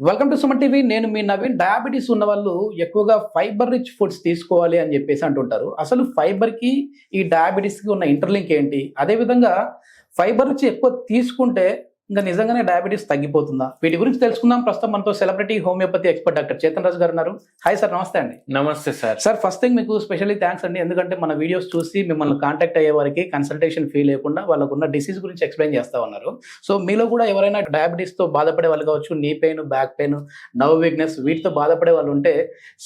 Welcome to Suman TV. నేను మీ Naveen. Diabetes ఉన్న వాళ్ళు ఎక్కువగా ఫైబర్ రిచ్ ఫుడ్స్ తీసుకోవాలి అని చెప్పేసి అంటుంటారు. అసలు ఫైబర్కి ఈ డయాబెటీస్కి ఉన్న ఇంటర్లింక్ ఏంటి? అదేవిధంగా ఫైబర్ రిచ్ ఎక్కువ తీసుకుంటే ఇంకా నిజంగానే డయాబెటీస్ తగ్గిపోతుందా? వీటి గురించి తెలుసుకుందాం. ప్రస్తుతం మనతో celebrity homeopathy expert doctor Chetan Raju garu ఉన్నారు. హాయ్ సార్, నమస్తే అండి. Namaste sir. Sir, first thing మీకు స్పెషల్లీ థ్యాంక్స్ అండి. ఎందుకంటే మన వీడియోస్ చూసి మిమ్మల్ని కాంటాక్ట్ అయ్యే వారికి కన్సల్టేషన్ ఫీ లేకుండా వాళ్ళకున్న డిసీజ్ గురించి ఎక్స్ప్లెయిన్ చేస్తా ఉన్నారు. సో మీలో కూడా ఎవరైనా డయాబెటీస్తో బాధపడే వాళ్ళు కావచ్చు, knee pain, back pain, nerve weakness వీటితో బాధపడే వాళ్ళు ఉంటే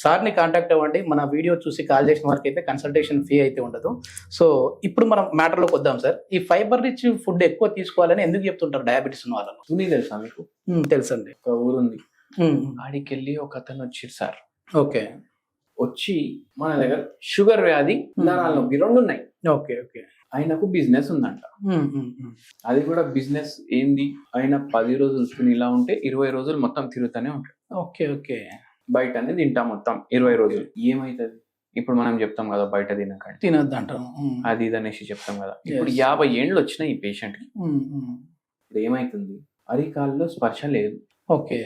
సార్ని కాంటాక్ట్ అవ్వండి. మన వీడియో చూసి కాల్ చేసిన వారికి అయితే కన్సల్టేషన్ ఫీ అయితే ఉండదు. సో ఇప్పుడు మనం మ్యాటర్లోకి వద్దాం సార్. ఈ ఫైబర్ రిచ్ ఫుడ్ ఎక్కువ తీసుకోవాలని ఎందుకు చెప్తుంటారు డయాబెటీస్ ఉన్న వాళ్ళను? తుని తెలుసా మీకు? తెలుసండి. ఒక ఊరుంది, ఆడికి వెళ్ళి ఒక అతను వచ్చిరు సార్. ఓకే. వచ్చి మన దగ్గర షుగర్ వ్యాధి, నరాల నొప్పి రెండు ఉన్నాయి. Okay okay. ఆయనకు బిజినెస్ ఉందంట. అది కూడా బిజినెస్ ఏంది, ఆయన 10 రోజులు తుని ఇలా ఉంటే 20 రోజులు మొత్తం తిరుగుతూనే ఉంటాడు. Okay okay. బయటనే తింటా మొత్తం 20 రోజులు. ఏమైతుంది? ఇప్పుడు మనం చెప్తాం కదా బయట తినకండి, తినద్దు అంటాం, అది ఇది అనేసి చెప్తాం కదా. ఇప్పుడు 50 ఏండ్లు వచ్చినాయి ఈ పేషెంట్ కి. ఇప్పుడు ఏమైతుంది? అరికాల్లో స్పర్శ లేదు. ఓకే.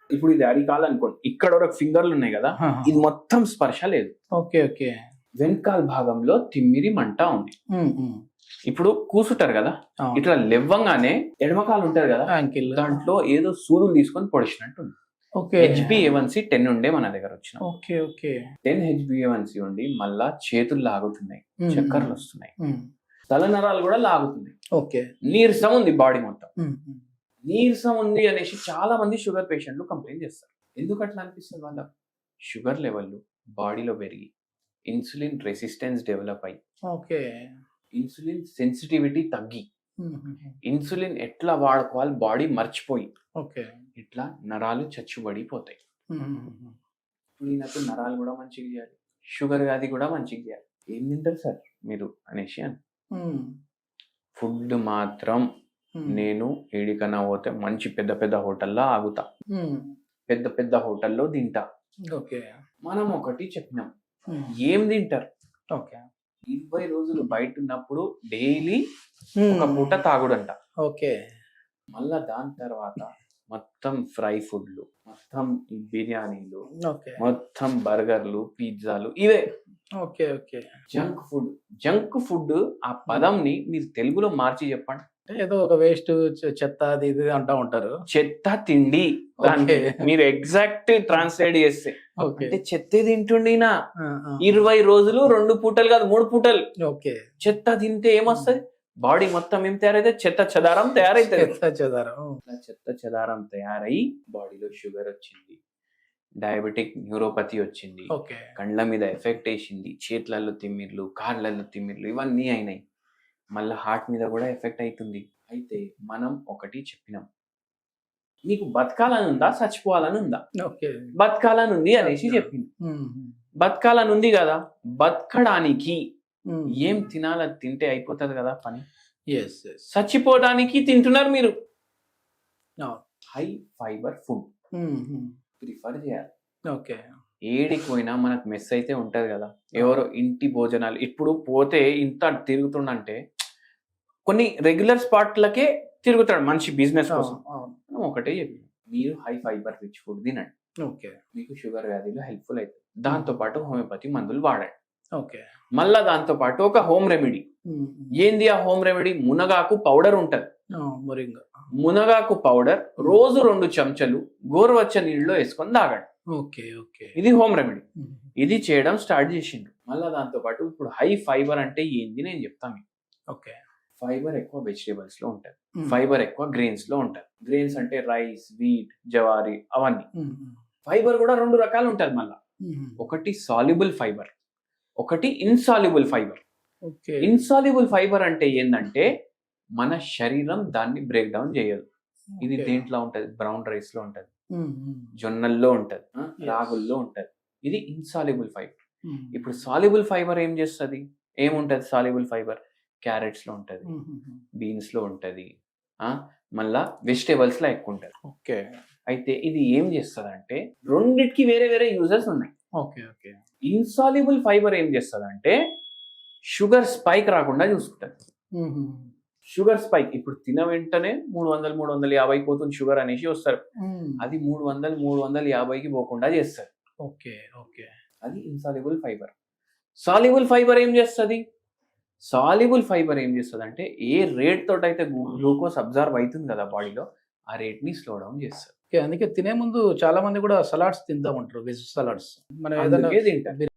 ఇప్పుడు ఇది అరికాలు అనుకోండి, ఇక్కడ ఒక ఫింగర్లు ఉన్నాయి కదా, ఇది మొత్తం స్పర్శ లేదు. Okay okay. వెనకాల భాగంలో తిమ్మిరి మంట ఉంది. ఇప్పుడు కూసుంటారు కదా, ఇట్లా లెవ్వంగానే ఎడమకాలు ఉంటారు కదా, దాంట్లో ఏదో సూదులు తీసుకొని పొడిచినట్టు ఉంది. HbA1c 10 ఉండే మన దగ్గర వచ్చిన. Okay okay. 10 HbA1c ఉండి మళ్ళా చేతులు లాగుతున్నాయి, చక్కర్లు వస్తున్నాయి, తలనరాలు కూడా లాగుతున్నాయి. ఓకే. నీరసం ఉంది, బాడీ మొత్తం నీరసం ఉంది అనేసి చాలా మంది షుగర్ పేషెంట్లు కంప్లైంట్ చేస్తారు. ఎందుకు అట్లా అనిపిస్తుంది? వాళ్ళ షుగర్ లెవెల్ బాడీలో పెరిగి ఇన్సులిన్ రెసిస్టెన్స్ డెవలప్ అయ్యి, ఓకే, ఇన్సులిన్ సెన్సిటివిటీ తగ్గి, ఇన్సులిన్ ఎట్లా వాడుకోవాలి బాడీ మర్చిపోయి, ఓకే, ఇట్లా నరాలు చచ్చుబడిపోతాయి. ఇప్పుడు ఈయనకు నరాలు కూడా మంచిగా చేయాలి, షుగర్ వ్యాధి కూడా మంచిగా చేయాలి. ఏం తింటారు సార్ మీరు అనేసి అని. ఫుడ్ మాత్రం నేను ఏడికన్నా పోతే మంచి పెద్ద పెద్ద హోటల్లో ఆగుతా, పెద్ద పెద్ద హోటల్లో తింటా. ఓకే. మనం ఒకటి చెప్పినాం, ఏం తింటారు? ఓకే. 20 రోజులు బయట ఉన్నప్పుడు డైలీ ఒక పూట తాగుడంట. ఓకే. మళ్ళా దాని తర్వాత మొత్తం ఫ్రై ఫుడ్లు, మొత్తం ఈ బిర్యానీలు, మొత్తం బర్గర్లు, పిజ్జాలు, ఇవే. Okay okay. Junk food. Junk food ఆ పదంని మీరు తెలుగులో మార్చి చెప్పండి. ఏదో ఒక వేస్ట్, చెత్త, అది ఇది అంటా ఉంటారు. చెత్త తిండి మీరు ఎగ్జాక్ట్ ట్రాన్స్లేట్ చేస్తే అంటే చెత్త తింటుండినా 20 రోజులు 2 పూటలు కాదు 3 పూటలు. ఓకే. చెత్త తింటే ఏమొస్తుంది? బాడీ మొత్తం ఏం తయారైతే చెత్త చెదారం తయారైతుంది. చెత్త చెదారం తయారై బాడీలో షుగర్ వచ్చింది, డయాబెటిక్ న్యూరోపతి వచ్చింది, కండ్ల మీద ఎఫెక్ట్ వేసింది, చేతులలో తిమ్మిర్లు, కాళ్ళల్లో తిమ్మిర్లు, ఇవన్నీ అయినాయి. మళ్ళీ హార్ట్ మీద కూడా ఎఫెక్ట్ అవుతుంది. అయితే మనం ఒకటి చెప్పినాం, మీకు బతకాలని ఉందా చచ్చిపోవాలని ఉందా? బతకాలని ఉంది అనేసి చెప్పింది. బతకాలని ఉంది కదా, బతకడానికి ఏం తినాలని తింటే అయిపోతుంది కదా పని. చచ్చిపోవడానికి తింటున్నారు మీరు. హై ఫైబర్ ఫుడ్ ప్రిఫర్ చేయాలి. ఓకే. ఏడికి పోయినా మనకు మెస్ అయితే ఉంటది కదా, ఎవరో ఇంటి భోజనాలు. ఇప్పుడు పోతే ఇంత తిరుగుతుండంటే కొన్ని రెగ్యులర్ స్పాట్లకే తిరుగుతాడు మంచి బిజినెస్ కోసం. ఒకటే చెప్పి, మీరు హై ఫైబర్ రిచ్ ఫుడ్ తినండి. ఓకే. మీకు షుగర్ వ్యాధిలో హెల్ప్ఫుల్ అవుతుంది. దాంతో పాటు హోమియోపతి మందులు వాడండి. ఓకే. మళ్ళా దాంతో పాటు ఒక హోమ్ రెమెడీ. ఏంది ఆ హోమ్ రెమెడీ? మునగాకు పౌడర్ ఉంటది. మునగాకు పౌడర్ రోజు 2 చెంచాలు గోరువెచ్చని నీళ్ళలో వేసుకొని తాగండి. Okay okay. ఇది హోమ్ రెమెడీ. ఇది చేయడం స్టార్ట్ చేసిండు. మళ్ళా దాంతో పాటు ఇప్పుడు హై ఫైబర్ అంటే ఏంది నేను చెప్తాను. ఓకే. ఫైబర్ ఎక్కువ వెజిటేబుల్స్ లో ఉంటది, ఫైబర్ ఎక్కువ గ్రెయిన్స్ లో ఉంటది. గ్రెయిన్స్ అంటే రైస్, వీట్, జవారీ, అవన్నీ. ఫైబర్ కూడా 2 రకాలు ఉంటది మళ్ళా. ఒకటి సాల్యుబుల్ ఫైబర్, ఒకటి ఇన్సాల్యుబుల్ ఫైబర్. ఇన్సాల్యుబుల్ ఫైబర్ అంటే ఏంటంటే మన శరీరం దాన్ని బ్రేక్ డౌన్ చేయదు. ఇది దేంట్లో ఉంటది? బ్రౌన్ రైస్ లో ఉంటది, జొన్నల్లో ఉంటది, రాగుల్లో ఉంటది. ఇది ఇన్సాల్యుబుల్ ఫైబర్. ఇప్పుడు సాల్యుబుల్ ఫైబర్ ఏం చేస్తుంది? ఏముంటది సాల్యుబుల్ ఫైబర్? క్యారెట్స్ లో ఉంటది, బీన్స్ లో ఉంటది, మళ్ళా వెజిటేబుల్స్ లో ఎక్కువ ఉంటది. ఓకే. అయితే ఇది ఏం చేస్తుంది అంటే రెండిటికి వేరే వేరే యూజెస్ ఉన్నాయి. Okay okay. ఇన్సాల్యుబుల్ ఫైబర్ ఏం చేస్తుంది అంటే షుగర్ స్పైక్ రాకుండా చూసుకుంటది. Sugar spike. ఇప్పుడు తిన వెంటనే 300 350 పోతుంది షుగర్ అనేసి వస్తారు. అది 300 350కి పోకుండా చేస్తారు. Okay okay. అది ఇన్సాల్యుబుల్ ఫైబర్. సాల్యుబుల్ ఫైబర్ ఏం చేస్తుంది? సాల్యుబుల్ ఫైబర్ ఏం చేస్తుంది అంటే ఏ రేట్ తోటి అయితే గ్లూకోజ్ అబ్జర్వ్ అవుతుంది కదా బాడీలో, ఆ రేట్ ని స్లో డౌన్ చేస్తుంది. ఓకే, అందుకే తినే ముందు చాలా మంది కూడా సలాడ్స్ తింటా ఉంటారు, వెజ్ సలాడ్స్. మనం అందుకే ఏదైనా తింటారు.